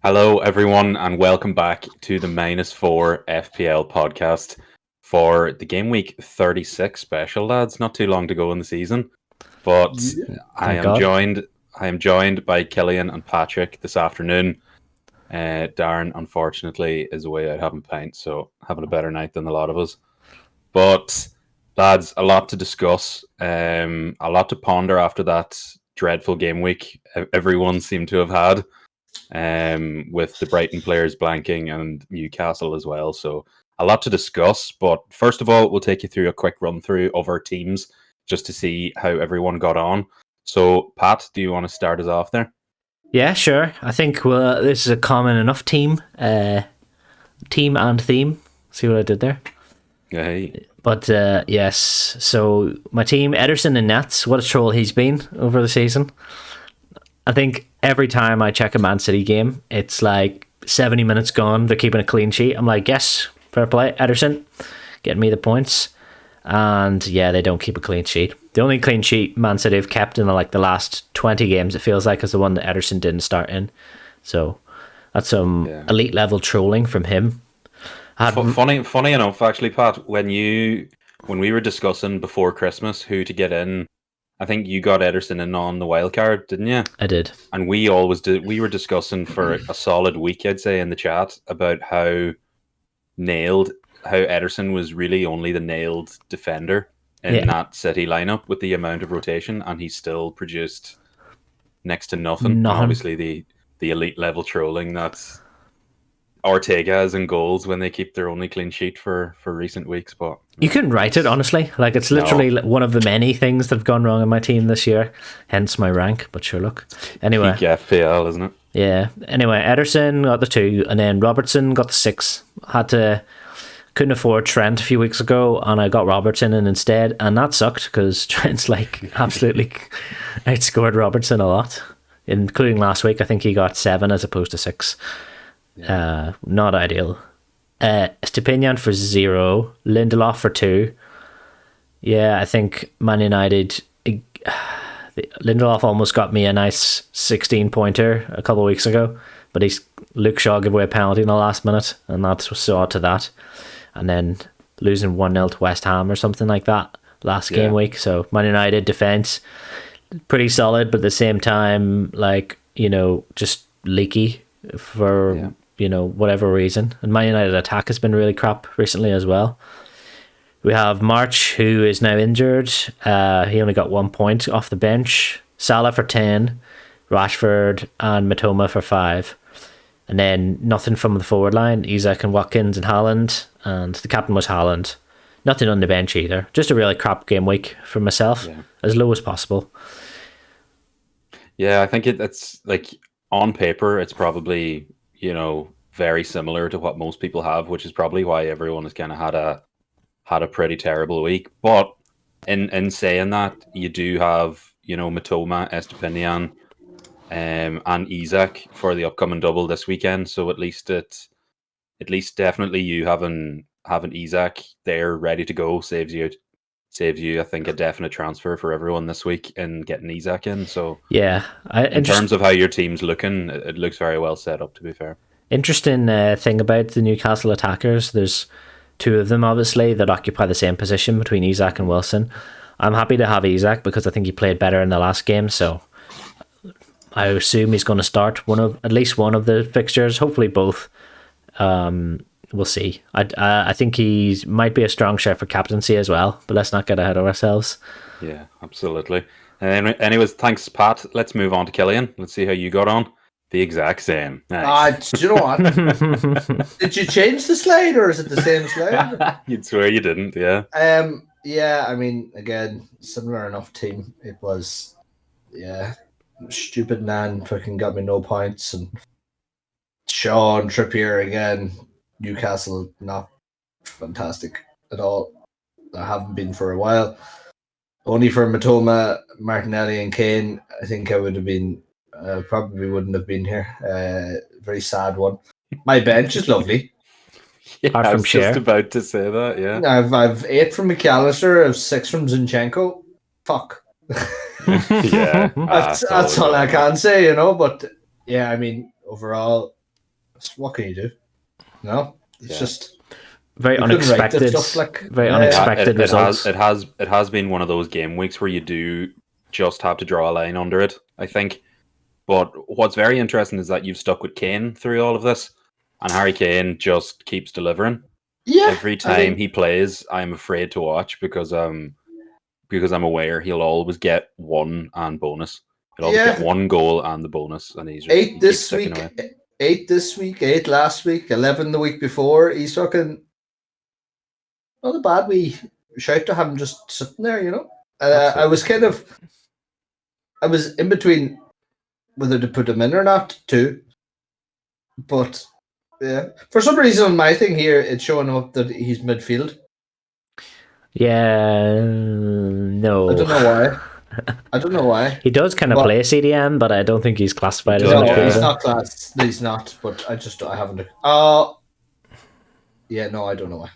Hello, everyone, and welcome back to the -4 FPL podcast for the Gameweek 36 special, lads. Not too long to go in the season, but I am joined by Cillian and Patrick this afternoon. Darren, unfortunately, is away out having pints, so having a better night than a lot of us. But lads, a lot to discuss, a lot to ponder after that dreadful game week everyone seemed to have had. With the Brighton players blanking and Newcastle as well. So a lot to discuss. But first of all, we'll take you through a quick run through of our teams just to see how everyone got on. So, Pat, do you want to start us off there? Yeah, sure. I think this is a common enough team. Team and theme. See what I did there? Hey. But yes, so my team, Ederson and Nets, what a troll he's been over the season. I think every time I check a Man City game, it's like 70 minutes gone, they're keeping a clean sheet. I'm like, yes, fair play, Ederson, getting me the points. And yeah, they don't keep a clean sheet. The only clean sheet Man City have kept in the last 20 games, it feels like, is the one that Ederson didn't start in. So that's some elite level trolling from him. Funny enough, actually, Pat, when we were discussing before Christmas who to get in, I think you got Ederson in on the wild card, didn't you? I did. And we always did. We were discussing for a solid week, I'd say, in the chat about how Ederson was really only the nailed defender in that City lineup with the amount of rotation, and he still produced next to nothing. And obviously, the elite level trolling that's Ortega has in goals when they keep their only clean sheet for recent weeks. But you couldn't write it, honestly. Like, it's literally one of the many things that have gone wrong in my team this year, hence my rank. But sure, look. Anyway, peak FPL, isn't it? Yeah. Anyway, Ederson got the 2, and then Robertson got the 6. Couldn't afford Trent a few weeks ago, and I got Robertson in instead, and that sucked because Trent's absolutely outscored Robertson a lot, including last week. I think he got 7 as opposed to 6. Not ideal. Stepinian for 0, Lindelof for 2. Yeah, I think Man United, Lindelof almost got me a nice 16-pointer a couple of weeks ago, but Luke Shaw gave away a penalty in the last minute, and that saw to that. And then losing 1-0 to West Ham or something like that last game week. So Man United defence, pretty solid, but at the same time, just leaky for whatever reason. And Man United attack has been really crap recently as well. We have March, who is now injured. He only got 1 point off the bench. Salah for 10, Rashford and Matoma for 5. And then nothing from the forward line, Isak and Watkins and Haaland. And the captain was Haaland. Nothing on the bench either. Just a really crap game week for myself, as low as possible. Yeah, I think it's on paper, it's probably very similar to what most people have, which is probably why everyone has kind of had a pretty terrible week. But in saying that, you do have Matoma, Estepinian, and Isak for the upcoming double this weekend. So at least definitely you having Isak there ready to go saves you. I think, a definite transfer for everyone this week in getting Isak in. So yeah, in terms of how your team's looking, it looks very well set up, to be fair. Interesting thing about the Newcastle attackers, there's 2 of them obviously that occupy the same position between Isak and Wilson. I'm happy to have Isak because I think he played better in the last game, so I assume he's going to start at least one of the fixtures, hopefully both. We'll see. I think he might be a strong share for captaincy as well, but let's not get ahead of ourselves. Yeah, absolutely. And anyways, thanks, Pat. Let's move on to Cillian. Let's see how you got on. The exact same. Nice. Do you know what? Did you change the slide, or is it the same slide? You'd swear you didn't, yeah. Yeah, I mean, again, similar enough team. It was, stupid Nan fucking got me no points, and Shaw and Trippier again. Newcastle not fantastic at all. I haven't been for a while. Only for Matoma, Martinelli, and Kane, I think I would have been. Probably wouldn't have been here. Very sad one. My bench is lovely. Yeah, I was just about to say that. Yeah, I've 8 from McAllister. I have 6 from Zinchenko. Fuck. Yeah, that's all I can say. But yeah, I mean, overall, What can you do? No, it's just very unexpected. Very unexpected results. It has been one of those game weeks where you do just have to draw a line under it, I think. But what's very interesting is that you've stuck with Kane through all of this, and Harry Kane just keeps delivering. Yeah, every time he plays, I'm afraid to watch because I'm aware he'll always get one and bonus. He'll always get one goal and the bonus, and he's just, 8 this week, 8 this week, 8 last week, 11 the week before. He's fucking not a bad wee shout to have him just sitting there, you know. I was in between whether to put him in or not too, but yeah, for some reason on my thing here, it's showing up that he's midfield. Yeah, no. I don't know why. He does kind of play CDM, but I don't think he's classified as midfield. No, he's not class. He's not. But I haven't. Yeah, no, I don't know why.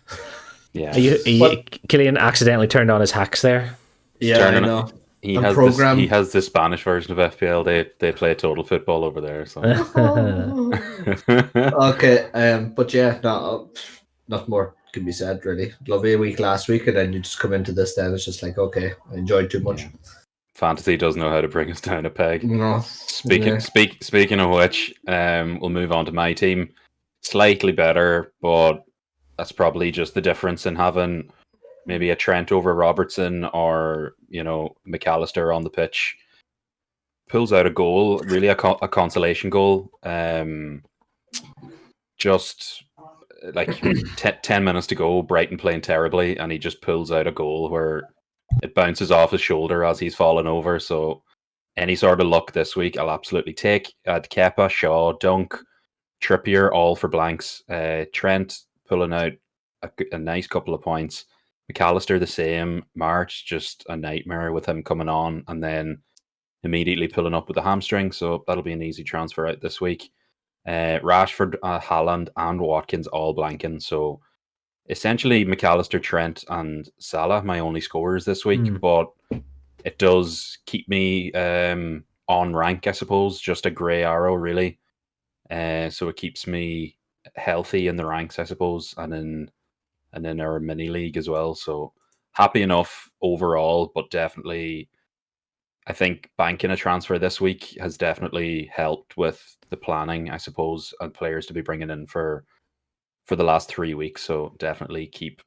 Yeah, Cillian accidentally turned on his hacks there. Yeah, I know. He has the Spanish version of FPL. They play total football over there. So. Okay, but yeah, no, not more can be said really. Lovely week last week, and then you just come into this. Then it's just like, okay, I enjoyed too much. Yeah. Fantasy does know how to bring us down a peg. No. Speaking of which, we'll move on to my team. Slightly better, but that's probably just the difference in having maybe a Trent over Robertson or, McAllister on the pitch. Pulls out a goal, really a consolation goal. Just like 10 minutes to go, Brighton playing terribly, and he just pulls out a goal where it bounces off his shoulder as he's fallen over. So any sort of luck this week, I'll absolutely take. Kepa, Shaw, Dunk, Trippier, all for blanks. Trent pulling out a nice couple of points. McAllister the same. March just a nightmare with him coming on and then immediately pulling up with the hamstring. So that'll be an easy transfer out this week. Rashford, Haaland, and Watkins all blanking. So essentially McAllister, Trent, and Salah my only scorers this week. But it does keep me on rank, I suppose. Just a grey arrow, really. So it keeps me healthy in the ranks, I suppose, and in our mini league as well. So happy enough overall, but definitely I think banking a transfer this week has definitely helped with the planning, I suppose, and players to be bringing in for the last 3 weeks. So definitely keep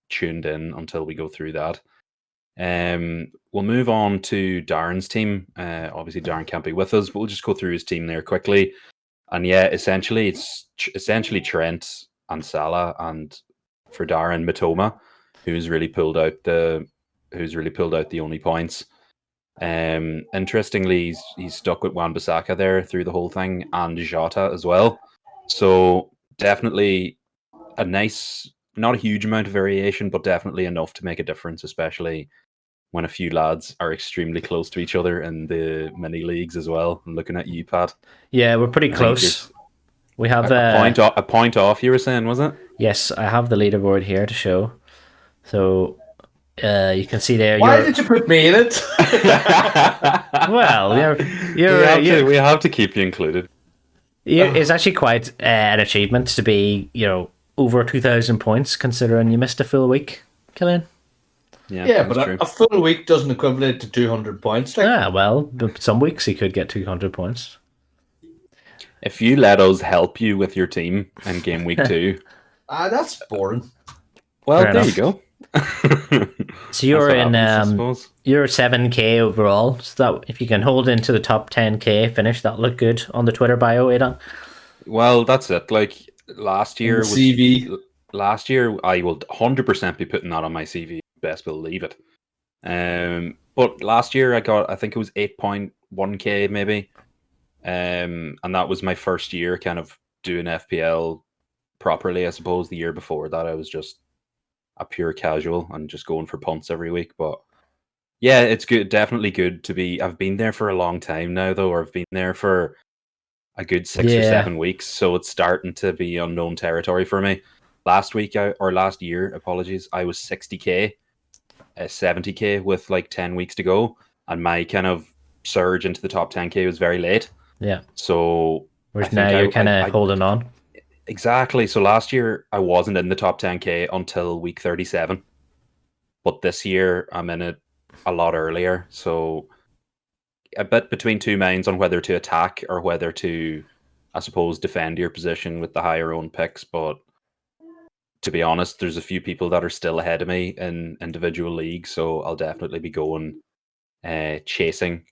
tuned in until we go through that. We'll move on to Darren's team. Obviously Darren can't be with us, but we'll just go through his team there quickly. And yeah, essentially it's Trent and Salah, and for Darren, Mitoma, who's really pulled out the only points. Interestingly, he's stuck with Wan-Bissaka there through the whole thing, and Jota as well. So definitely a nice, not a huge amount of variation, but definitely enough to make a difference, especially when a few lads are extremely close to each other in the mini leagues as well. I'm looking at you, Pat. Yeah, we're pretty close. We have a point off, you were saying, was it? Yes, I have the leaderboard here to show. So you can see there. Why did you put me in it? Well, we have to keep you included. It's actually quite an achievement to be, over 2,000 points, considering you missed a full week, Cillian. Yeah, but a full week doesn't equivalent to 200 points. Well, some weeks he could get 200 points. If you let us help you with your team in game week 2, that's boring. Well, there you go. So you're in you're 7k overall. So that if you can hold into the top 10k finish, that'll look good on the Twitter bio, Aodhan. Well, that's it. Like last year, CV. Last year I will 100% be putting that on my CV. Best believe it. But last year I think it was 8.1k maybe. And that was my first year kind of doing FPL properly, I suppose. The year before that I was just a pure casual and just going for punts every week. But yeah, it's good, definitely good to be. I've been there for a long time now though, or I've been there for a good 6 or 7 weeks, so it's starting to be unknown territory for me. Last year, apologies, I was 60k, 70k with like 10 weeks to go, and my kind of surge into the top 10k was very late. Yeah. So whereas now you're kind of holding on. Exactly. So last year I wasn't in the top 10k until week 37, but this year I'm in it a lot earlier. So a bit between two minds on whether to attack or whether to, I suppose, defend your position with the higher own picks. But to be honest, there's a few people that are still ahead of me in individual leagues, so I'll definitely be going chasing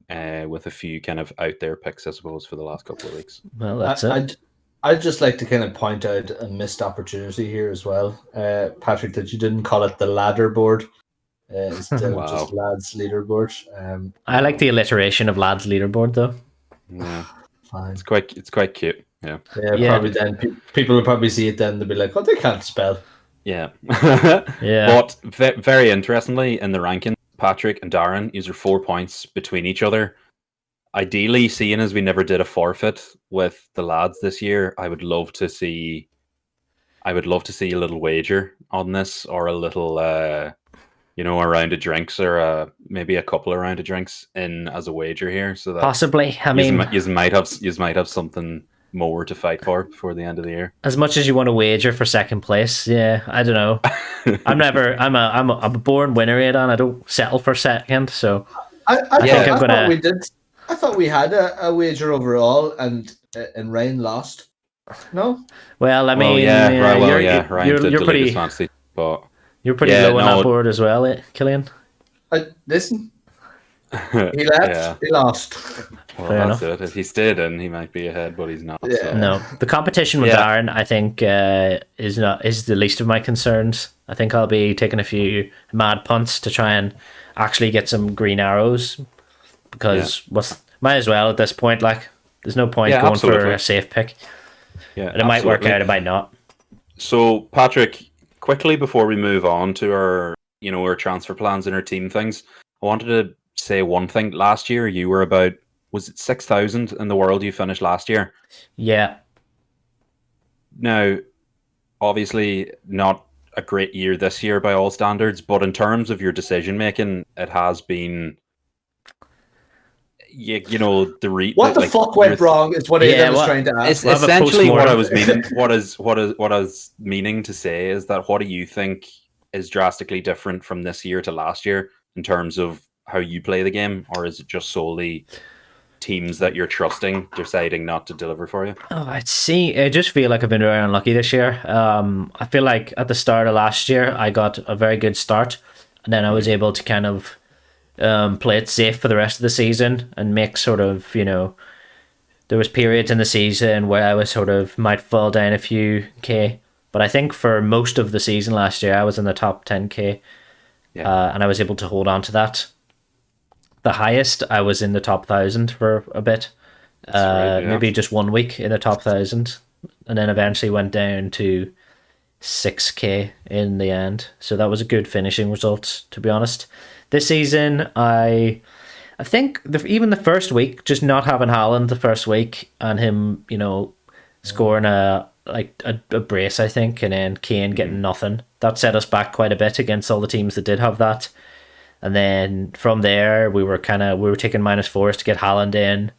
with a few kind of out there picks, I suppose, for the last couple of weeks. Well, that's it. I'd just like to kind of point out a missed opportunity here as well, Patrick, that you didn't call it the ladder board instead of just lads leaderboard. I like the alliteration of lads leaderboard though. Yeah, fine. It's quite cute. Yeah. Probably then people will probably see it then they'll be like, oh, they can't spell. Yeah. Yeah. But very interestingly, in the ranking, Patrick and Darren, these are 4 points between each other. Ideally, seeing as we never did a forfeit with the lads this year, I would love to see a little wager on this, or a little a round of drinks, or maybe a couple of round of drinks in as a wager here, so that possibly. I mean, you might have something more to fight for before the end of the year. As much as you want to wager for second place, yeah, I don't know. I'm a born winner, Aodhan. I don't settle for second, so I thought we had a wager overall, and Ryan lost. No. Well, I mean, Ryan did you're pretty fancy, but you're pretty low on that board as well, Cillian. Listen, he left. Yeah. He lost. Well, that's it. If he stayed in, he might be ahead, but he's not. Yeah. So. No, the competition with Darren, I think, is the least of my concerns. I think I'll be taking a few mad punts to try and actually get some green arrows, because might as well at this point. Like, there's no point going for a safe pick. Yeah, and it might work out, it might not. So, Patrick, quickly before we move on to our transfer plans and our team things, I wanted to say one thing. Last year, you were about, was it 6,000 in the world you finished last year? Yeah. Now, obviously not a great year this year by all standards, but in terms of your decision making, it has been. What the fuck went wrong is what Aodhan was trying to ask. Essentially, what I was meaning, what I was meaning to say is that what do you think is drastically different from this year to last year in terms of how you play the game, or is it just solely teams that you're trusting deciding not to deliver for you? I just feel like I've been very unlucky this year. I feel like at the start of last year, I got a very good start, and then I was able to kind of play it safe for the rest of the season and make sort of, there was periods in the season where I was sort of might fall down a few K, but I think for most of the season last year, I was in the top 10K, and I was able to hold on to that. The highest, I was in the top 1,000 for a bit, maybe just 1 week in the top 1,000, and then eventually went down to 6K in the end. So that was a good finishing result, to be honest. This season, I think even the first week, just not having Haaland the first week and him, scoring a brace, I think, and then Kane getting nothing, that set us back quite a bit against all the teams that did have that. And then from there, we were taking -4s to get Haaland in.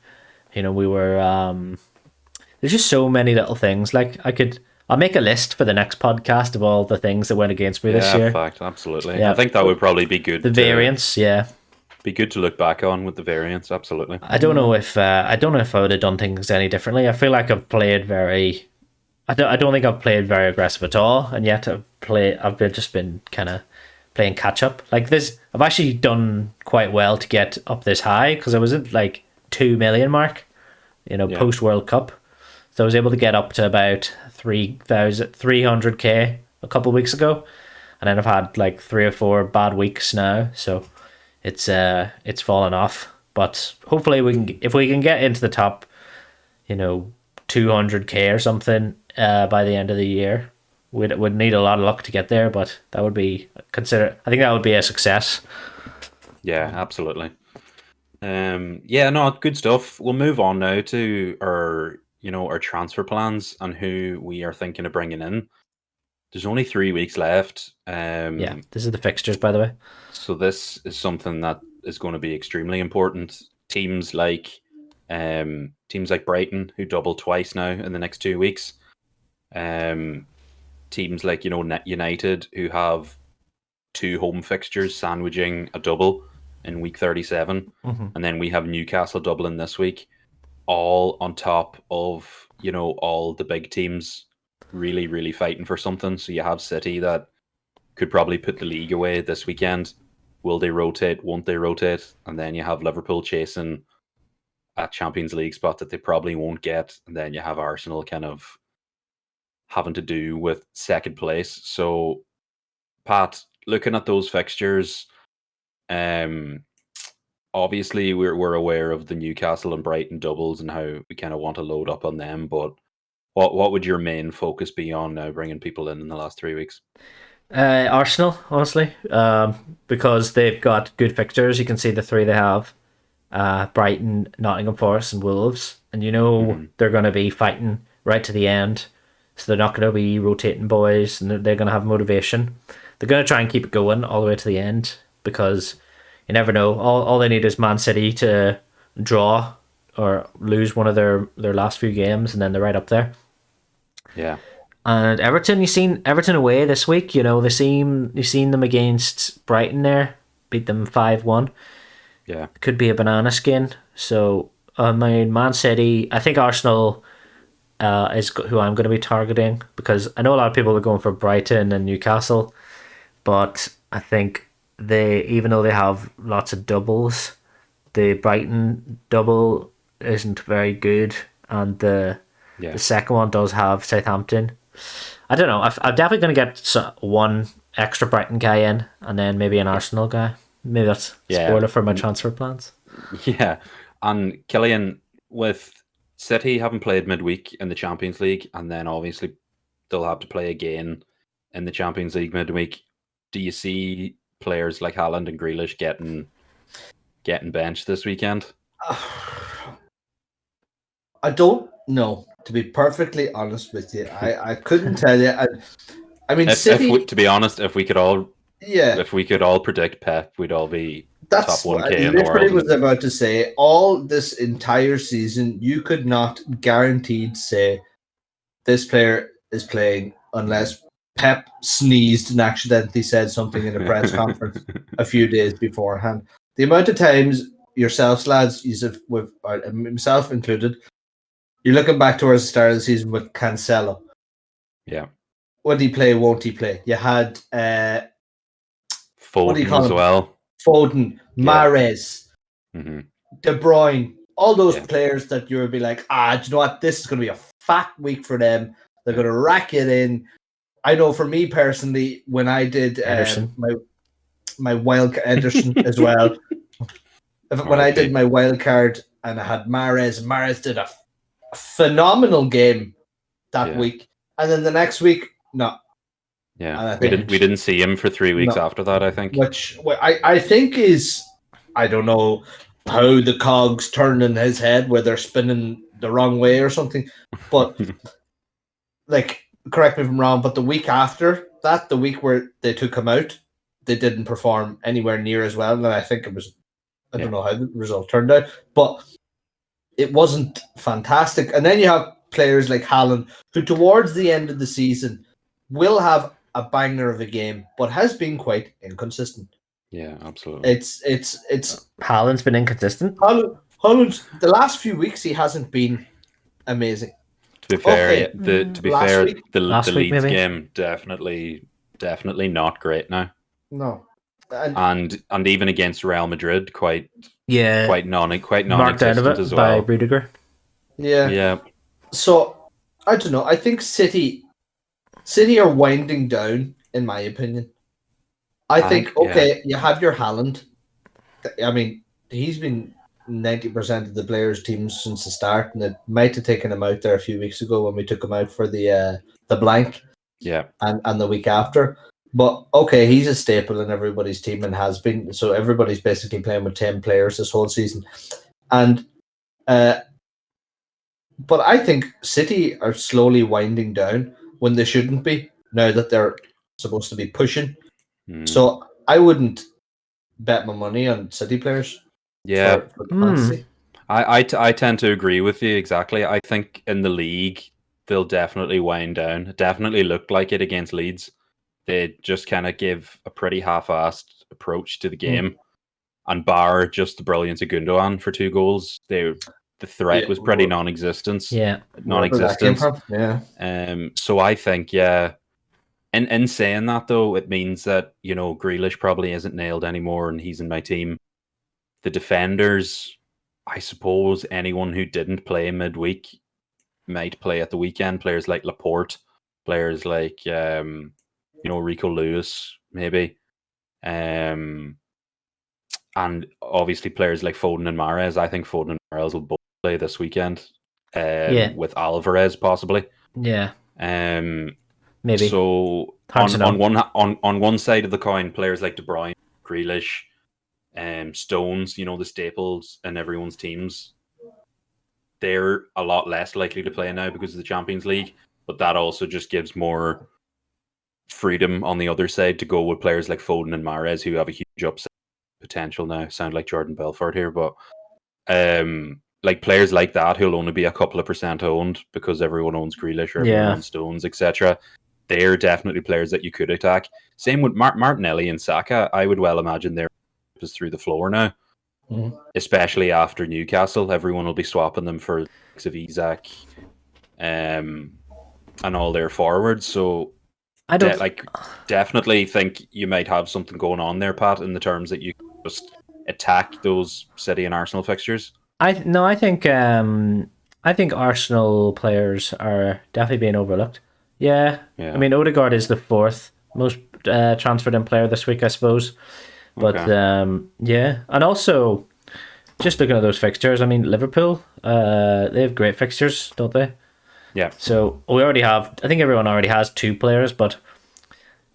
There's just so many little things. Like I'll make a list for the next podcast of all the things that went against me this year. Yeah, fact, absolutely. Yeah. I think that would probably be good. The variance, be good to look back on with the variance. Absolutely. I don't know if I would have done things any differently. I feel like I've played I don't think I've played very aggressive at all, and yet I've just been kind of playing catch up. Like this, I've actually done quite well to get up this high because I was at like 2 million mark, post World Cup. So I was able to get up to about 300k a couple of weeks ago, and then I've had like 3 or 4 bad weeks now. So it's fallen off. But hopefully if we can get into the top, 200k or something by the end of the year. Would need a lot of luck to get there, but that would be I think that would be a success. Yeah, absolutely. Good stuff. We'll move on now to our transfer plans and who we are thinking of bringing in. There's only 3 weeks left. This is the fixtures, by the way. So this is something that is going to be extremely important. Teams like Brighton, who double twice now in the next 2 weeks, Teams like United, who have 2 home fixtures sandwiching a double in week 37, and then we have Newcastle Dublin this week, all on top of all the big teams really, really fighting for something. So you have City that could probably put the league away this weekend. Will they rotate? Won't they rotate? And then you have Liverpool chasing a Champions League spot that they probably won't get. And then you have Arsenal kind of having to do with second place. So, Pat, looking at those fixtures, obviously we're aware of the Newcastle and Brighton doubles and how we kind of want to load up on them. But what would your main focus be on now, bringing people in the last 3 weeks? Arsenal, honestly, because they've got good fixtures. You can see the 3 they have: Brighton, Nottingham Forest, and Wolves, and they're going to be fighting right to the end. So they're not going to be rotating boys, and they're going to have motivation. They're going to try and keep it going all the way to the end, because you never know. All they need is Man City to draw or lose one of their last few games, and then they're right up there. Yeah. And Everton, you've seen Everton away this week. You've seen them against Brighton there, beat them 5-1. Yeah. Could be a banana skin. So, Man City, I think Arsenal is who I'm going to be targeting, because I know a lot of people are going for Brighton and Newcastle, but I think even though they have lots of doubles, the Brighton double isn't very good, and the second one does have Southampton. I don't know. I'm definitely going to get one extra Brighton guy in, and then maybe an Arsenal guy. Maybe that's spoiler for my transfer plans. Yeah. And Cillian, with City having played midweek in the Champions League, and then obviously they'll have to play again in the Champions League midweek, do you see players like Haaland and Grealish getting benched this weekend? I don't know. To be perfectly honest with you, I couldn't tell you. I mean, City. To be honest, if we could all predict Pep, we'd all be top 1K in the world. That's what I was about to say. All this entire season, you could not guaranteed say this player is playing unless Pep sneezed and accidentally said something in a press conference a few days beforehand. The amount of times yourselves, lads, with myself included, you're looking back towards the start of the season with Cancelo. Yeah. Would he play? Won't he play? You had Foden as well. Foden, Mahrez, De Bruyne, all those players that you would be like, do you know what? This is going to be a fat week for them. They're going to rack it in. I know for me personally, when I did my wild Ederson as well, when I did my wild card and I had Mahrez did a phenomenal game that week, and then the next week, no. Yeah, we didn't see him for 3 weeks after that, I think. Which I think is, I don't know how the cogs turn in his head, where they're spinning the wrong way or something, but like, correct me if I'm wrong, but the week after that, the week where they took him out, they didn't perform anywhere near as well, and I think it was, I don't know how the result turned out, but it wasn't fantastic. And then you have players like Haaland, who towards the end of the season will have a banger of a game, but has been quite inconsistent. Yeah, absolutely. It's Haaland's been inconsistent. Haaland, the last few weeks he hasn't been amazing. To be fair, the Leeds game definitely not great now. No. And even against Real Madrid, quite non-existent marked out of it as well. By Rudiger. Yeah. So I don't know. I think City are winding down, in my opinion. I think you have your Haaland. I mean, he's been 90% of the players' teams since the start, and it might have taken him out there a few weeks ago when we took him out for the blank. Yeah. And the week after. But he's a staple in everybody's team and has been. So everybody's basically playing with 10 players this whole season. And but I think City are slowly winding down when they shouldn't be, now that they're supposed to be pushing. So I wouldn't bet my money on City players. Yeah. For fantasy. I tend to agree with you exactly. I think in the league they'll definitely wind down. It definitely looked like it against Leeds. They just kind of give a pretty half-assed approach to the game, and bar just the brilliance of Gundogan for 2 goals, the threat was pretty non-existent. Yeah, wherever that came from. Yeah. So I think, yeah. In saying that, though, it means that, Grealish probably isn't nailed anymore, and he's in my team. The defenders, I suppose anyone who didn't play midweek might play at the weekend. Players like Laporte, players like Rico Lewis, maybe, and obviously players like Foden and Mahrez. I think Foden and Mahrez will both play this weekend, with Alvarez possibly. Yeah, maybe. So on one side of the coin, players like De Bruyne, Grealish, Stones, the staples in everyone's teams, they're a lot less likely to play now because of the Champions League, but that also just gives more freedom on the other side to go with players like Foden and Mahrez, who have a huge upside potential now. Sound like Jordan Belfort here, but like players like that who'll only be a couple of percent owned because everyone owns Grealish or everyone owns Stones, etc. They're definitely players that you could attack. Same with Martinelli and Saka. I would well imagine they're is through the floor now, especially after Newcastle. Everyone will be swapping them for of Isak, and all their forwards. So I definitely think you might have something going on there, Pat, in the terms that you just attack those City and Arsenal fixtures. I think Arsenal players are definitely being overlooked. Yeah. I mean, Odegaard is the 4th most transferred in player this week, I suppose. But yeah, and also just looking at those fixtures, I mean, Liverpool, they have great fixtures, don't they? Yeah. So we already have, I think everyone already has 2 players, but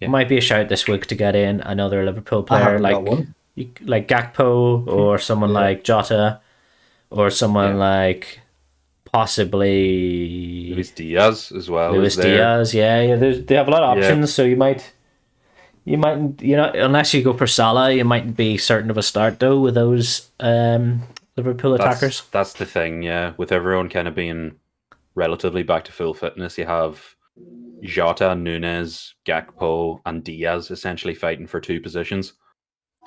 it might be a shout this week to get in another Liverpool player like Gakpo or someone like Jota or someone like possibly Luis Diaz as well. Luis Diaz, yeah. They have a lot of options, so you might, unless you go for Salah, you mightn't be certain of a start though with those Liverpool attackers. That's the thing, yeah. With everyone kind of being relatively back to full fitness, you have Jota, Nunez, Gakpo, and Diaz essentially fighting for 2 positions.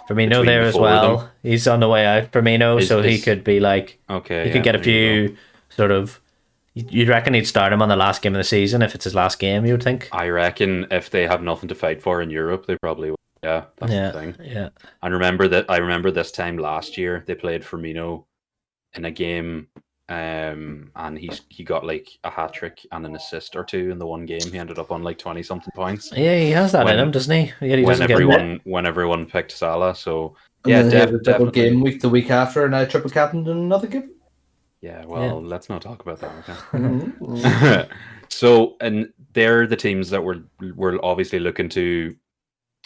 Firmino there as well. He's on the way out, Firmino, so he could be like, he could get a few sort of. You'd reckon he'd start him on the last game of the season if it's his last game, you would think? I reckon if they have nothing to fight for in Europe, they probably will. Yeah, that's the thing. Yeah. And I remember this time last year, they played Firmino in a game, and he got like a hat-trick and an assist or 2 in the one game. He ended up on like 20-something points. Yeah, he has that in him, doesn't he? Yeah, when everyone picked Salah, so yeah, definitely. Double game week the week after, and I triple captained in another game. Yeah, well, let's not talk about that. Okay. So, and they're the teams that we're obviously looking to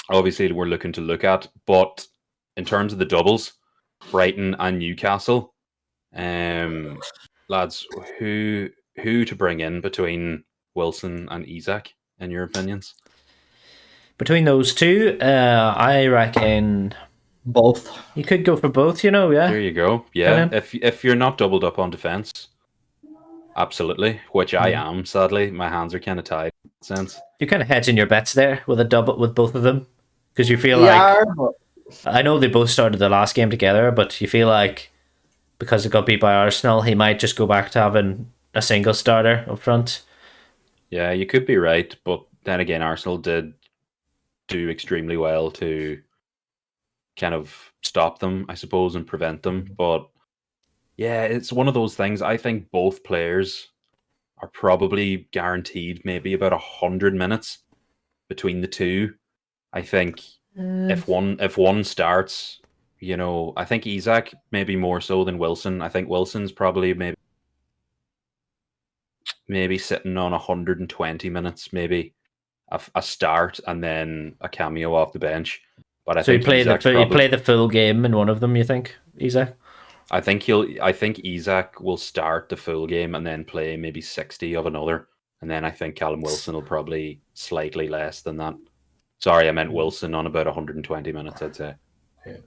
look at. But in terms of the doubles, Brighton and Newcastle, lads, who to bring in between Wilson and Isak, in your opinions? Between those 2, I reckon. Both. You could go for both, yeah. There you go. Yeah, if you're not doubled up on defense, absolutely. Which I am. Sadly, my hands are kind of tied. In that sense, you're kind of hedging your bets there with a double with both of them because you feel like. I know they both started the last game together, but you feel like because they got beat by Arsenal, he might just go back to having a single starter up front. Yeah, you could be right, but then again, Arsenal did do extremely well to kind of stop them, I suppose, and prevent them. But yeah, it's one of those things. I think both players are probably guaranteed maybe about 100 minutes between the 2. I think if one starts, I think Isak maybe more so than Wilson. I think Wilson's probably maybe sitting on 120 minutes, maybe a start and then a cameo off the bench. But I think play the full game in one of them. You think, Isak? I think Isak will start the full game and then play maybe 60 of another, and then I think Callum Wilson will probably slightly less than that. Sorry, I meant Wilson on about 120 minutes, I'd say. Yeah.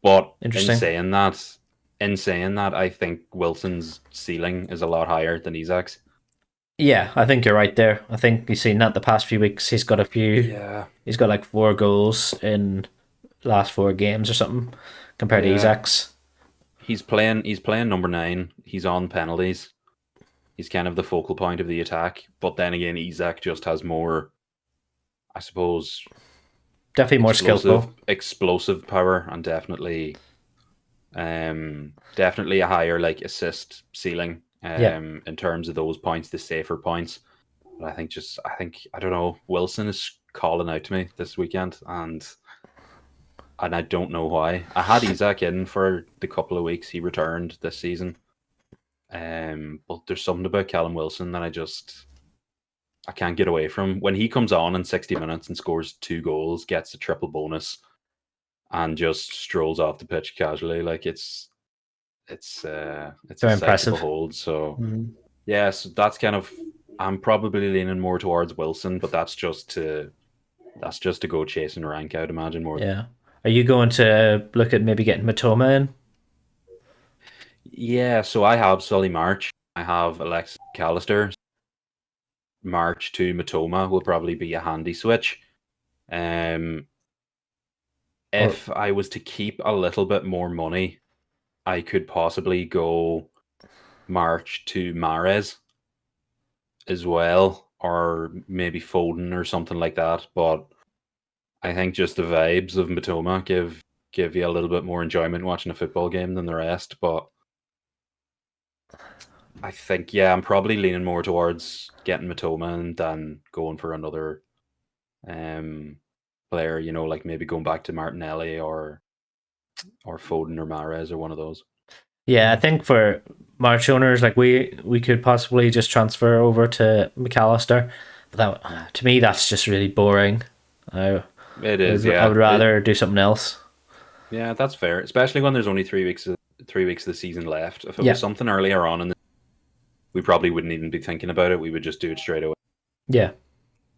But in saying that, I think Wilson's ceiling is a lot higher than Isak's. Yeah, I think you're right there. I think you've seen that the past few weeks. He's got a few. Yeah, He's got like 4 goals in last 4 games or something compared to yeah. Isaac's. He's playing. He's playing number 9. He's on penalties. He's kind of the focal point of the attack. But then again, Isak just has more, I suppose, Definitely more skillful. explosive power, and definitely a higher like assist ceiling Yeah. in terms of those points, the safer points. But I don't know, Wilson is calling out to me this weekend, and I don't know why. I had Isak in for the couple of weeks he returned this season, but there's something about Callum Wilson that I can't get away from. When he comes on in 60 minutes and scores 2 goals, gets a triple bonus, and just strolls off the pitch casually, like it's a Very sight to impressive. behold. So yeah, so that's kind of, I'm probably leaning more towards Wilson, but that's just to go chasing rank, I'd imagine more. Yeah. Are you going to look at maybe getting Matoma in? Yeah, so I have Sully March, I have Alexis McAllister. March to Matoma will probably be a handy switch. If I was to keep a little bit more money, I could possibly go March to Mahrez as well, or maybe Foden or something like that. But I think just the vibes of Matoma give you a little bit more enjoyment watching a football game than the rest. But I think, yeah, I'm probably leaning more towards getting Matoma than going for another player, like maybe going back to Martinelli or Foden or Mahrez or one of those. Yeah, I think for March owners, like we could possibly just transfer over to McAllister, but to me that's just really boring. It is, yeah. I would rather do something else. Yeah, that's fair, especially when there's only 3 weeks of the season left. If it was something earlier on, we probably wouldn't even be thinking about it. We would just do it straight away. Yeah.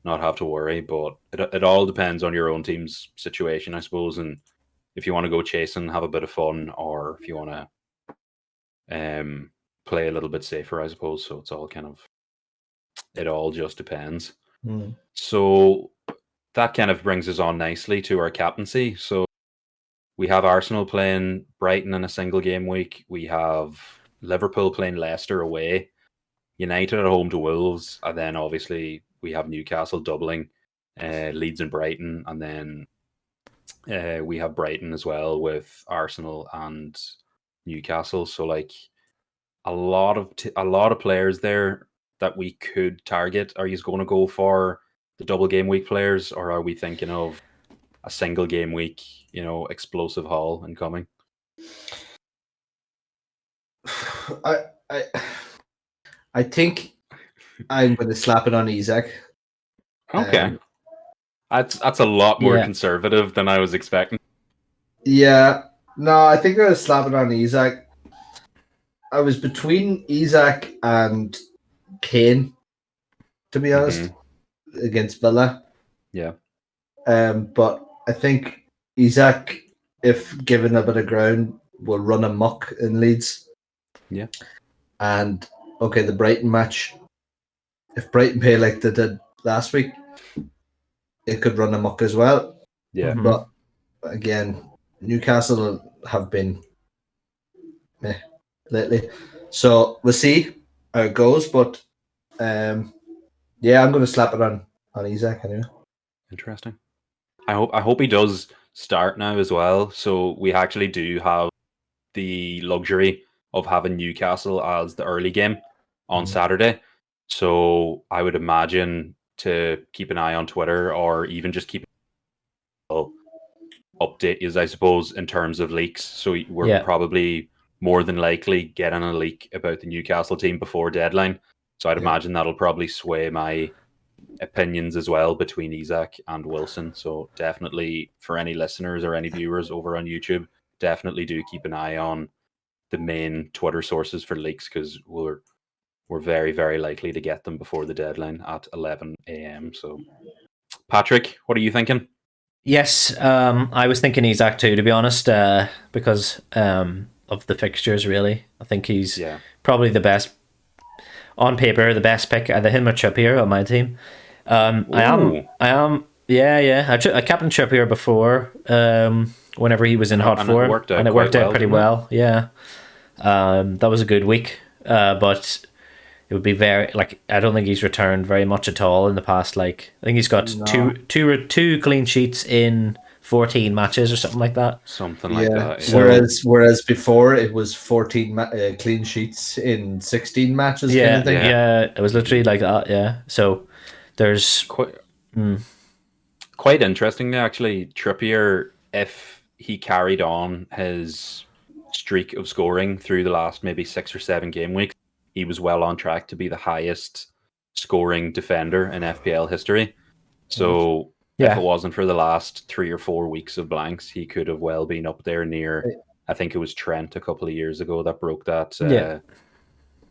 Not have to worry, but it all depends on your own team's situation, I suppose, and if you want to go chasing, have a bit of fun, or if you want to play a little bit safer, I suppose. So it all just depends. So that kind of brings us on nicely to our captaincy. So we have Arsenal playing Brighton in a single game week. We have Liverpool playing Leicester away, United at home to Wolves, and then obviously we have Newcastle doubling, Leeds and Brighton, and then we have Brighton as well with Arsenal and Newcastle. So like a lot of players there that we could target. Are you going to go for the double game week players, or are we thinking of a single game week, explosive haul incoming? I think I'm going to slap it on Isak. Okay. That's a lot more conservative than I was expecting. Yeah. No, I think I'm going to slap it on Isak. I was between Isak and Kane, to be honest, against Villa. Yeah. But I think Isak, if given a bit of ground, will run amok in Leeds. Yeah. And okay, the Brighton match, if Brighton play like they did last week, it could run amok as well. Yeah. But again, Newcastle have been meh lately. So we'll see how it goes. But yeah, I'm going to slap it on Isak anyway. Interesting. I hope he does start now as well. So we actually do have the luxury of having Newcastle as the early game on Saturday. So I would imagine to keep an eye on Twitter, or even just keep update is, I suppose, in terms of leaks. So we're probably more than likely getting a leak about the Newcastle team before deadline. So I'd imagine that'll probably sway my opinions as well between Isak and Wilson. So definitely, for any listeners or any viewers over on YouTube, definitely do keep an eye on the main Twitter sources for leaks, because we're very, very likely to get them before the deadline at 11 a.m. So, Patrick, what are you thinking? Yes, I was thinking Isak too, to be honest, because of the fixtures, really. I think he's probably the best. on paper the best pick, either him or Trippier on my team. I am. Yeah. I captained Trippier before. Whenever he was in hot form, and it worked out pretty well. Yeah. That was a good week. But it would be very I don't think he's returned very much at all in the past. I think he's got two clean sheets in 14 matches or something like that. Whereas before it was 14 clean sheets in 16 matches. Yeah, kind of thing. Yeah, it was literally like that. Yeah, so there's quite interestingly, actually, Trippier, if he carried on his streak of scoring through the last maybe 6 or 7 game weeks, he was well on track to be the highest scoring defender in FPL history. So if it wasn't for the last 3 or 4 weeks of blanks, he could have well been up there near. I think it was Trent a couple of years ago that broke that.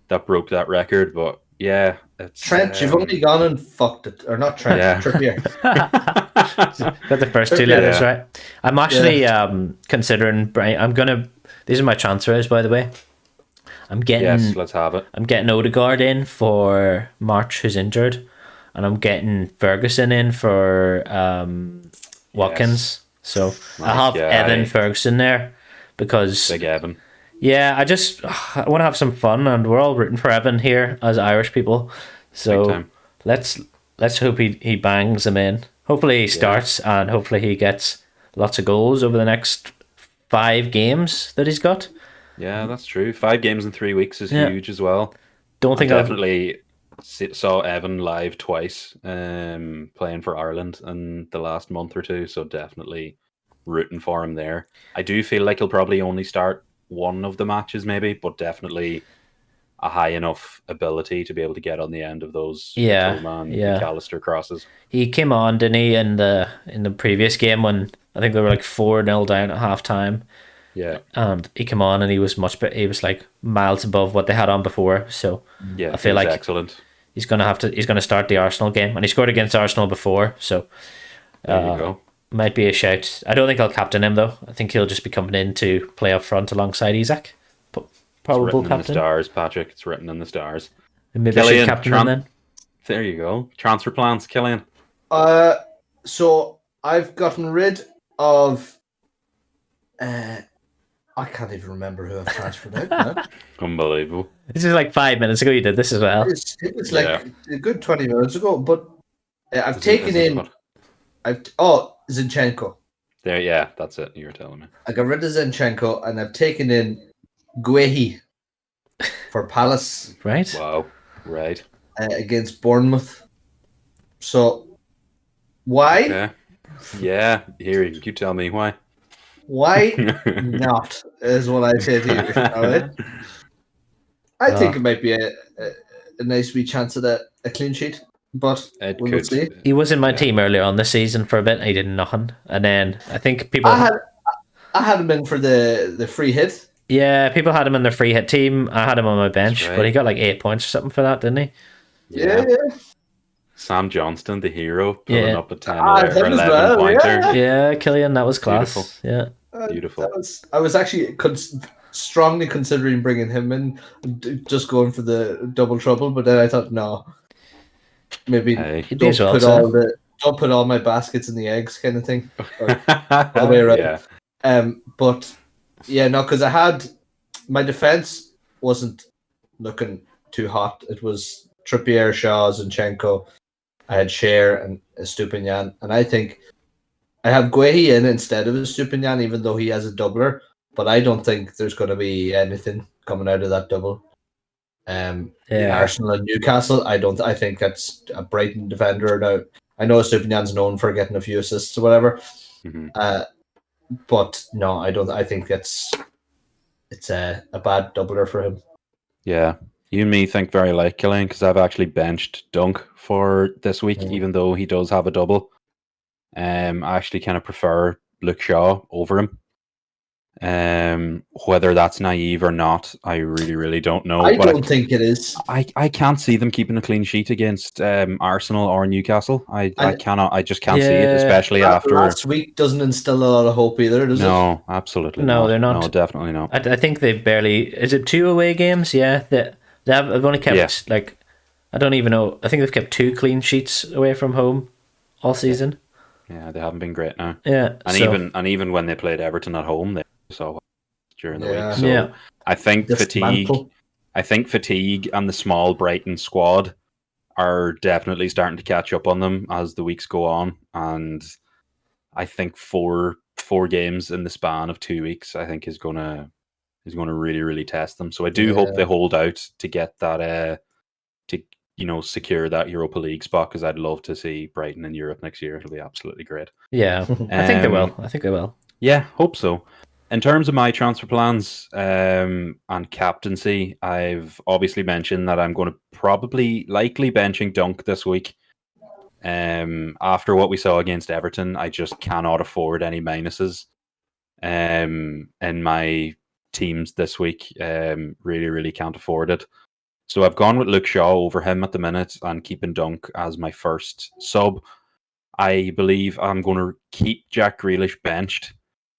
That broke that record. But yeah, it's Trent. You've only gone and fucked it, or not Trent? Yeah. Trippier. Got the first 2 letters right. I'm actually considering. These are my transfers, by the way. Yes, let's have it. I'm getting Odegaard in for March, who's injured, and I'm getting Ferguson in for Watkins. So I have Evan Ferguson there because big Evan. Yeah, I want to have some fun, and we're all rooting for Evan here as Irish people. So let's hope he bangs them in. Hopefully he starts, and hopefully he gets lots of goals over the next 5 games that he's got. Yeah, that's true. 5 games in 3 weeks is huge as well. Definitely saw Evan live twice playing for Ireland in the last month or 2, so definitely rooting for him there. I do feel like he'll probably only start one of the matches maybe, but definitely a high enough ability to be able to get on the end of those McAllister crosses. He came on, didn't he, in the previous game when I think they were 4-0 down at half time. Yeah, and he came on and he was much better. He was miles above what they had on before. So I feel like excellent. He's gonna start the Arsenal game, and he scored against Arsenal before. So there you go. Might be a shout. I don't think I'll captain him though. I think he'll just be coming in to play up front alongside Isak. Probable captain. In the stars, Patrick. It's written in the stars. Maybe I should captain him then. There you go. Transfer plans, Cillian. So I've gotten rid of. I can't even remember who I've transferred out now. Unbelievable. This is 5 minutes ago you did this as well. It was a good 20 minutes ago, but I've taken in... Zinchenko. There, that's it. You were telling me. I got rid of Zinchenko, and I've taken in Guehi for Palace. Right. Wow. Right. Against Bournemouth. So, why? Okay. Yeah, here, you tell me why. Why not, is what I say to you. All right? I think it might be a nice wee chance at a clean sheet, but we'll see. He was in my team earlier on this season for a bit, and he did nothing. And then I think people... I had him in for the free hit. Yeah, people had him in their free hit team. I had him on my bench, but he got 8 points or something for that, didn't he? Yeah. Sam Johnston, the hero, pulling up a 10 or 11 pointer. Yeah, Cillian, that was class. Beautiful. Yeah, beautiful. I was actually strongly considering bringing him in, just going for the double trouble, but then I thought, no, maybe don't put all my baskets in the eggs, kind of thing. All the way around. Yeah. But yeah, no, because I had my defense wasn't looking too hot. It was Trippier, Shaw, Zinchenko. I had Cher and Estupinian, and I think I have Guehi in instead of Estupinian, even though he has a doubler. But I don't think there's going to be anything coming out of that double. Arsenal and Newcastle, I think that's a Brighton defender. Now I know Estupinian's known for getting a few assists or whatever, but no, I don't. I think it's a bad doubler for him. Yeah. You and me think very like Cillian, because I've actually benched Dunk for this week, even though he does have a double. I actually kind of prefer Luke Shaw over him. Whether that's naive or not, I really, really don't know. I don't think it is. I can't see them keeping a clean sheet against Arsenal or Newcastle. I just can't see it, especially after last week. Doesn't instill a lot of hope either, does it? No, absolutely no, not. They're not. No, definitely not. I think they barely. Is it 2 away games? Yeah, they've only kept I don't even know. I think they've kept 2 clean sheets away from home all season. Yeah, they haven't been great now. Yeah, and even when they played Everton at home, they saw during the week. So yeah. I think Dismantle. fatigue and the small Brighton squad are definitely starting to catch up on them as the weeks go on, and I think four games in the span of 2 weeks, I think is gonna really, really test them. So I do hope they hold out to get that to secure that Europa League spot, because I'd love to see Brighton in Europe next year. It'll be absolutely great. Yeah, I think they will. Yeah, hope so. In terms of my transfer plans and captaincy, I've obviously mentioned that I'm going to likely benching Dunk this week. After what we saw against Everton, I just cannot afford any minuses in my teams this week. Really, really can't afford it. So I've gone with Luke Shaw over him at the minute and keeping Dunk as my first sub. I believe I'm going to keep Jack Grealish benched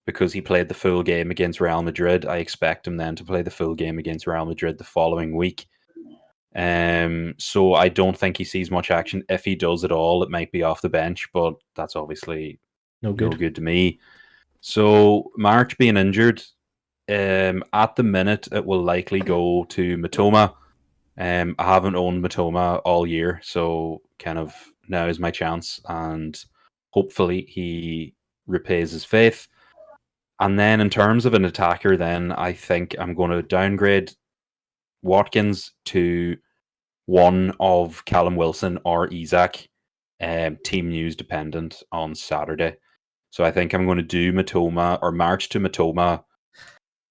because he played the full game against Real Madrid. I expect him then to play the full game against Real Madrid the following week. So I don't think he sees much action. If he does at all, it might be off the bench, but that's obviously no good to me. So March being injured, at the minute it will likely go to Matoma. I haven't owned Matoma all year, so kind of now is my chance, and hopefully he repays his faith. And then in terms of an attacker, then I think I'm going to downgrade Watkins to one of Callum Wilson or Isak, team news dependent on Saturday. So I think I'm going to do Matoma or march to Matoma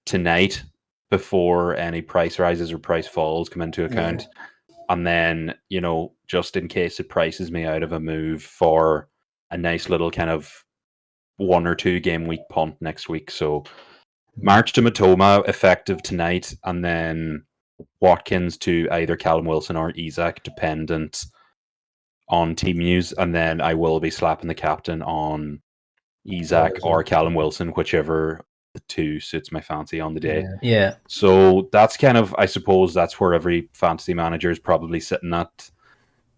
tonight before any price rises or price falls come into account. Yeah. And then, just in case it prices me out of a move for a nice little kind of 1 or 2 game week punt next week. So march to Matoma effective tonight, and then Watkins to either Callum Wilson or Isak, dependent on team news. And then I will be slapping the captain on Isak or Callum Wilson, whichever the two suits my fancy on the day. Yeah. So that's kind of, I suppose, that's where every fantasy manager is probably sitting at.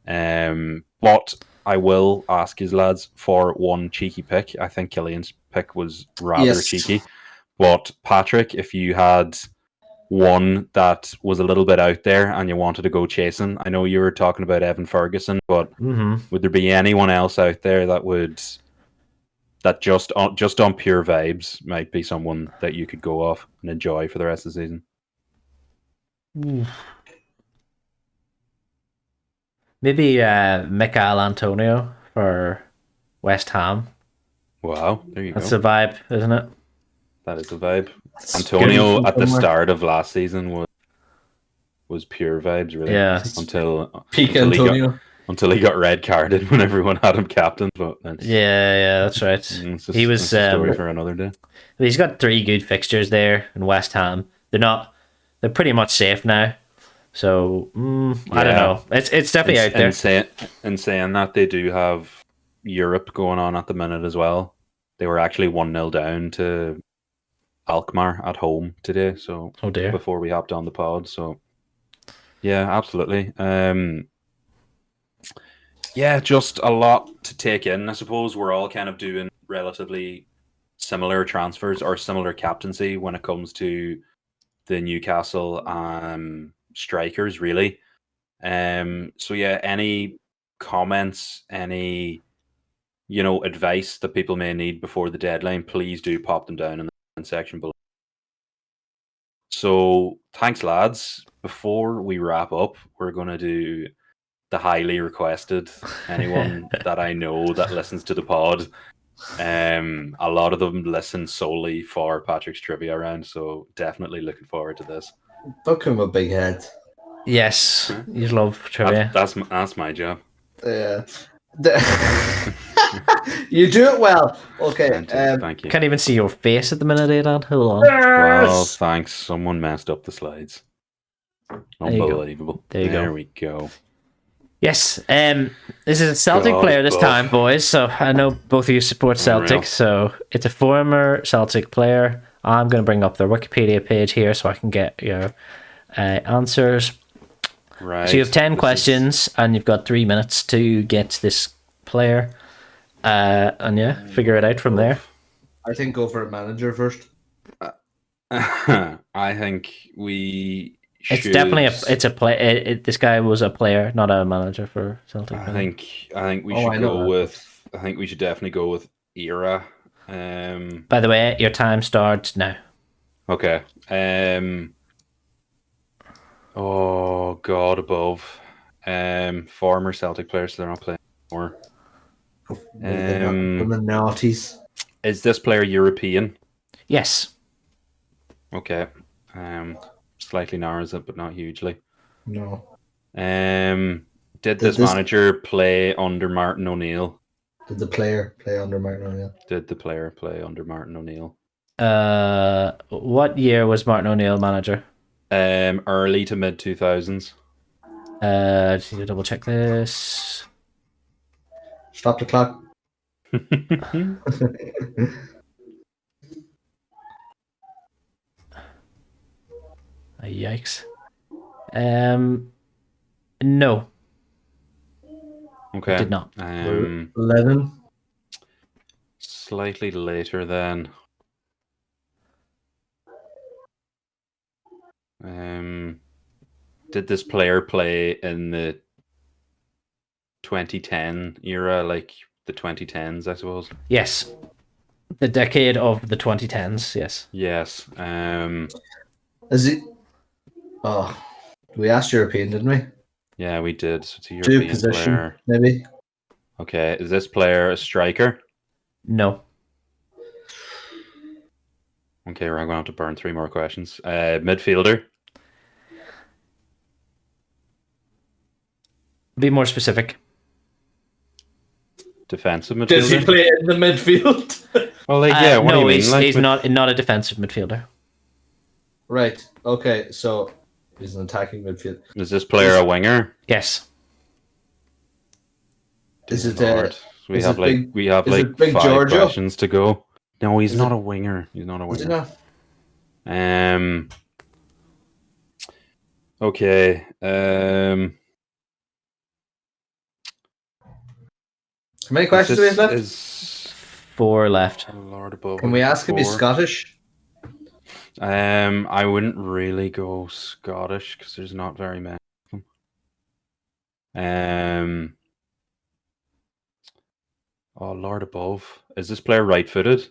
But I will ask his lads for one cheeky pick. I think Cillian's pick was rather cheeky. But Patrick, if you had one that was a little bit out there and you wanted to go chasing, I know you were talking about Evan Ferguson, but would there be anyone else out there that just on pure vibes might be someone that you could go off and enjoy for the rest of the season? Maybe Michael Antonio for West Ham. Wow, there you go. That's a vibe, isn't it? That is a vibe. Antonio at the start of last season was pure vibes, really. Yeah. Until he got red carded when everyone had him captain. But that's right. He was a story for another day. He's got 3 good fixtures there in West Ham. They're pretty much safe now. So I don't know. It's definitely out there. In saying that, they do have Europe going on at the minute as well. They were actually 1-0 down to Alkmaar at home today. So before we hopped on the pod. So yeah, absolutely. Yeah, just a lot to take in. I suppose we're all kind of doing relatively similar transfers or similar captaincy when it comes to the Newcastle strikers, really. So yeah, any comments, any advice that people may need before the deadline, please do pop them down in the comment section below. So thanks, lads. Before we wrap up, we're going to do the highly requested. Anyone that I know that listens to the pod, a lot of them listen solely for Patrick's trivia round, so definitely looking forward to this. Don't come a big head. Yes, you love trivia. That's my job. Yeah. You do it well. Okay. Thank you. Can't even see your face at the minute, Aodhan. Hold on. Well, thanks. Someone messed up the slides. Unbelievable. There we go. Yes. This is a Celtic player this time, boys. So I know both of you support Celtic. So it's a former Celtic player. I'm going to bring up their Wikipedia page here so I can get your answers. Right. So you have 10 questions, and you've got 3 minutes to get this player. And yeah, figure it out from there. I think go for a manager first. I think we should... It's definitely a play. This guy was a player, not a manager for Celtic. I think we should go with... I think we should definitely go with era. By the way, your time starts now. Okay. Oh, God above. Former Celtic players, so they're not playing anymore. From the noughties. Is this player European? Yes. Okay. Slightly narrows it, but not hugely. No. Did this manager play under Martin O'Neill? Did the player play under Martin O'Neill? Did the player play under Martin O'Neill? What year was Martin O'Neill manager? Early to mid 2000s. Just need to double check this. Stop the clock. Yikes. No. Okay. Did not. 11. Slightly later then. Did this player play in the 2010 era, like the 2010s, I suppose? Yes. The decade of the 2010s, yes. Yes. Is it? Oh, we asked European, didn't we? Yeah, we did. So it's a European position, player. maybe. Okay, is this player a striker? No. Okay, we're going to have to burn 3 more questions. Midfielder? Be more specific. Defensive midfielder? Does he play in the midfield? Well, like, yeah, what do you mean? He's not a defensive midfielder. Right. Okay, so he's an attacking midfield. Is this player a winger? Yes. Is it we have like 5 Giorgio? questions to go. No, he's not a winger. He's not a Is it winger. not? Okay. How many questions do we have left? 4 left. Lord above. Can we ask if he's Scottish? I wouldn't really go Scottish because there's not very many of them. Oh, Lord above. Is this player right-footed?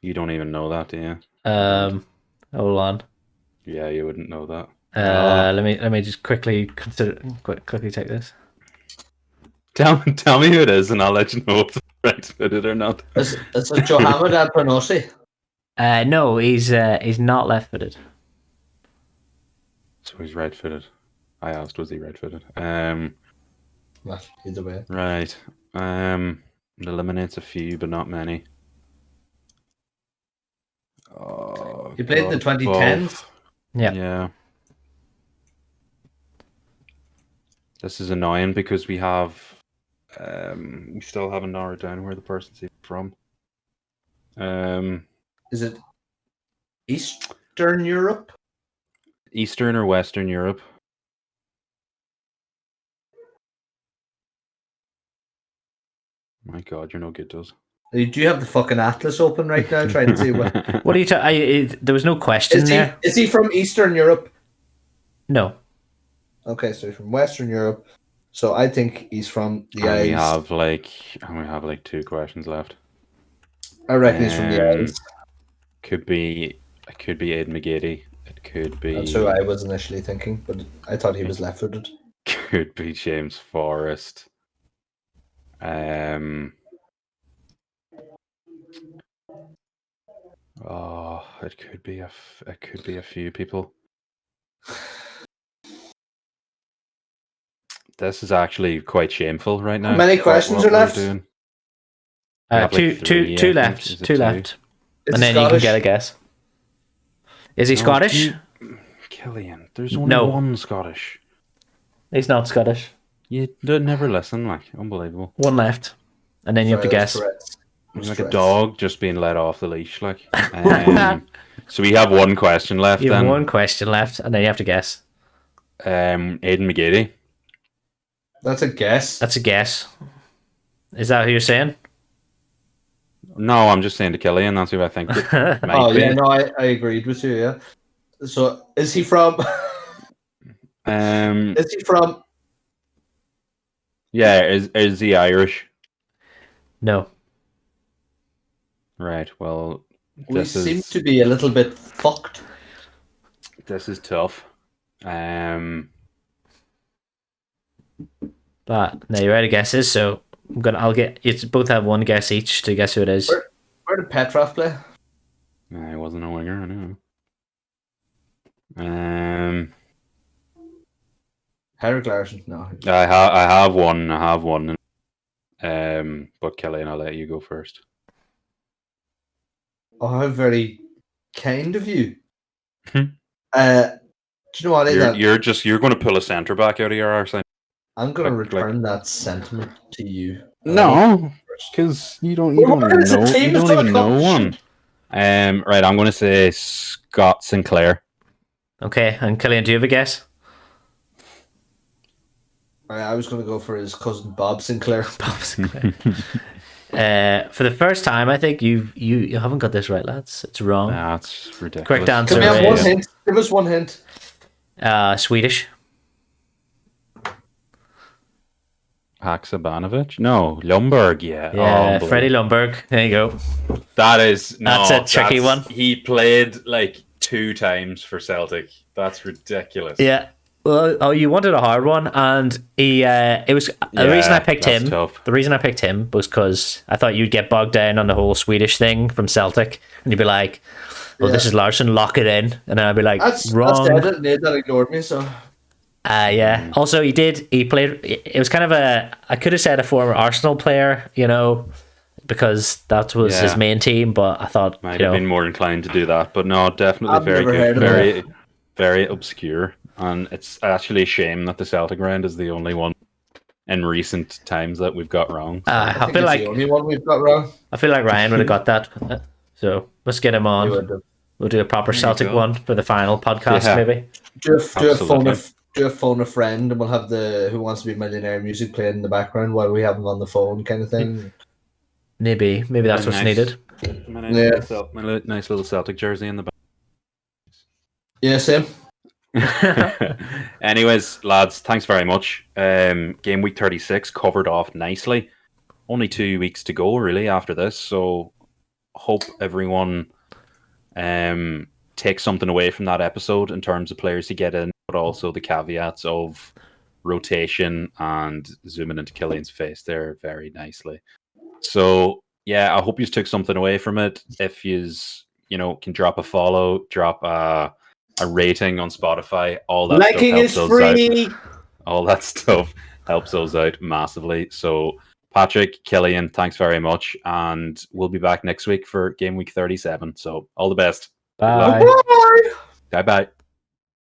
You don't even know that, do you? Hold on. Yeah, you wouldn't know that. Let me just quickly take this. Tell me who it is, and I'll let you know if it's right-footed or not. Is it Mohamed Al Pernossi? No, he's not left-footed. So he's right-footed. I asked, was he right-footed? Not either way. Right. It eliminates a few, but not many. Oh, He played in the 2010s? Yeah. Yeah. This is annoying because we still haven't narrowed down where the person's from. Is it Eastern Europe? Eastern or Western Europe? My God, you're no good, does. Do you have the fucking atlas open right now, trying to see what? What are you? There was no question there. Is he from Eastern Europe? No. Okay, so he's from Western Europe. So I think he's from the Isles. We have like 2 questions left. I reckon he's from the Isles. It could be Aidan McGeady. It could be. That's who I was initially thinking, but I thought he was left-footed. Could be James Forrest. Oh, it could be a few people. This is actually quite shameful right now. How many questions are left? Doing. Two left. Two left. And then Scottish? You can get a guess. Is he Scottish? Cillian, there's only one Scottish. He's not Scottish. You never listen, like, unbelievable. 1 left. And then you have to guess. He's like a dog just being let off the leash. Like, so we have one question left. You have then. one question left, and then you have to guess. Aidan McGeady. That's a guess. That's a guess. Is that who you're saying? No, I'm just saying to Cillian. That's who I think it might be. Yeah, no, I agreed with you. Yeah. So, is he from? Is he from? Yeah, is he Irish? No. Right. Well, We seem to be a little bit fucked. This is tough. But now you're out of guesses, so I'll get you both have one guess each to guess who it is. Where did Petrov play? He wasn't a winger, I know. Henrik Larsson? No. I have one. But Cillian, I'll let you go first. Oh, how very kind of you. Do you know what? You're going to pull a centre back out of your arse. I'm going to return that sentiment to you. No, because you don't even know one. Right, I'm going to say Scott Sinclair. Okay, and Cillian, do you have a guess? I was going to go for his cousin Bob Sinclair. Bob Sinclair. For the first time, I think you haven't got this right, lads. It's wrong. That's ridiculous. Correct answer. Can we have one hint? Give us one hint. Swedish. Haksabanovic? No, Lundberg. Yeah, Freddie Lundberg. There you go. That's a tricky one. He played like 2 times for Celtic. That's ridiculous. Yeah. Well, you wanted a hard one, and the reason I picked him. Tough. The reason I picked him was because I thought you'd get bogged down on the whole Swedish thing from Celtic, and you'd be like, "Well, this is Larsson, lock it in," and then I'd be like, "Wrong." That's Nate that ignored me. So. Yeah. Also, he played. It was kind of I could have said a former Arsenal player, because that was his main team. But I thought might have been more inclined to do that. But no, definitely very good, very, very obscure. And it's actually a shame that the Celtic round is the only one in recent times that we've got wrong. So. I feel like the only one we've got wrong. I feel like Ryan would have got that. So let's get him on. We'll do a proper Celtic one for the final podcast, maybe. Do a phone a friend, and we'll have the Who Wants to Be a Millionaire music playing in the background while we have them on the phone, kind of thing. Maybe that's what's needed. My nice little Celtic jersey in the back. Yeah, same. Anyways, lads, thanks very much. Game week 36 covered off nicely. Only 2 weeks to go, really, after this. So, hope everyone takes something away from that episode in terms of players to get in, but also the caveats of rotation and zooming into Cillian's face there very nicely. So, yeah, I hope you took something away from it. If you can drop a follow, drop a rating on Spotify, all that liking stuff helps is free. All that stuff helps us out massively. So, Patrick, Cillian, thanks very much, and we'll be back next week for Game Week 37. So, all the best. Bye. Bye. Bye.